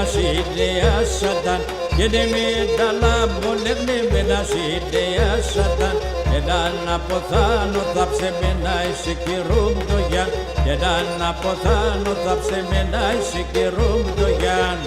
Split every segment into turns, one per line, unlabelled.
Benashidea Satan, Gedeme Dalabolegne Benashidea Satan, Edana Pothano Tapse Benai Sikirum Doyan, Edana Pothano Tapse Benai Sikirum Doyan.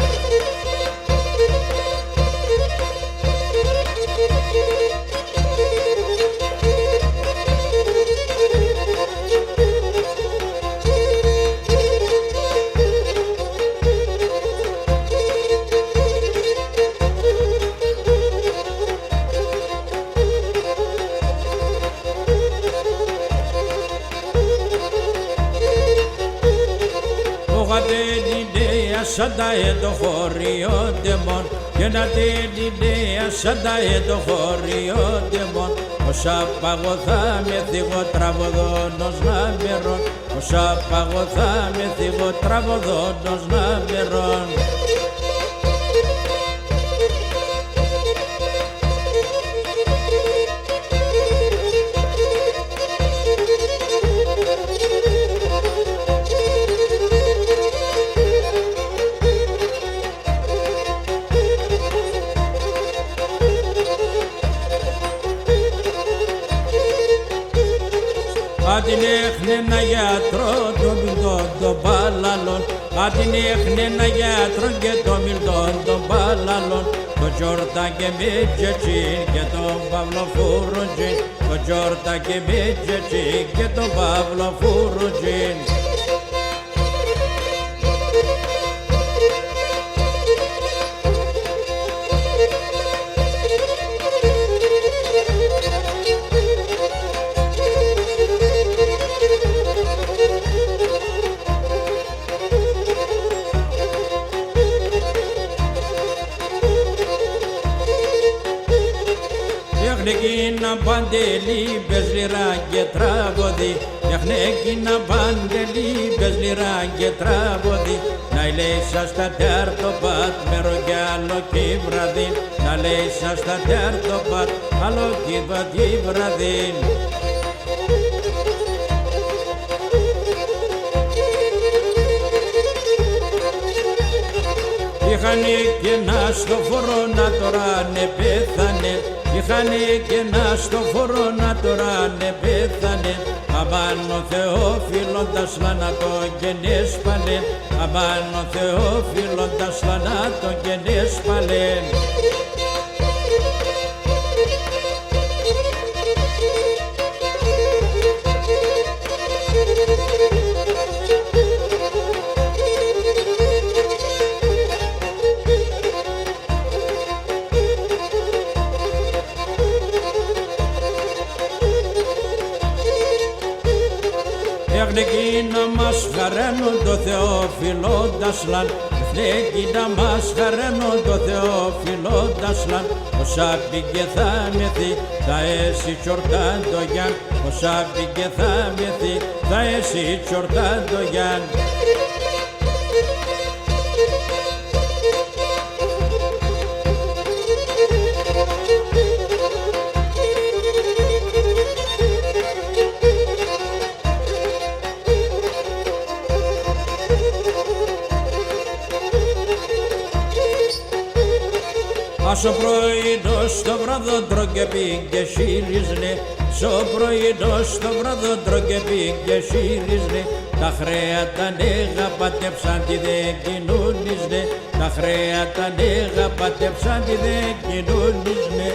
Sada το χωριό ντεμόν και να την ιδέα sada το χωριό ντεμόν όσα παγωθά με θυγό τραβοδόνος να μερών όσα παγωθά με θυγό τραβοδόνος να μερών. Την έχνε ένα γιατρό το μιλτόν των παλαλών, την έχνε ένα γιατρό και το μιλτόν των παλαλών, το Τζόρτα και Μιτζετσίν και τον Παύλο Φουρουτζίν, το Τζόρτα και Μιτζετσίν και τον Παύλο Φουρουτζίν. Εκείνα παντελή πες λιρά και τραγωδί, εκείνα παντελή πες λιρά και τραγωδί, να λέει σας τα τέρτο πατ με ρογιάλο και βραδύ, να λέει σας τα τέρτο πατ άλλο και βραδύ. Είχανε και ένα στο φορό να τώρα ναι πέθανε, είχανε και ένα στο φορό να τώρα ναι πέθανε, απάνω Θεόφιλοντας λανάτο και νέσπαλε, απάνω Θεόφιλοντας λανάτο και νέσπαλε. Εκείνα μας χαραίνουν το Θεόφιλοντας λαν, εκείνα μας χαραίνουν το Θεόφιλοντας λαν, όσα πήγε θα μεθεί, θα έσει τσορτάν το γιάν, όσα πήγε θα μεθεί, θα έσει τσορτάν το γιάν. Στο πρωινό στο βραδόντρο και πήγε σιριζνε, στο πρωινό στο βραδόντρο και πήγε σιριζνε, τα χρέα τα νέγα πατέψαν τη δεν κοινωνίζνε, τα χρέα τα νέγα πατέψαν τη δεν κοινωνίζνε.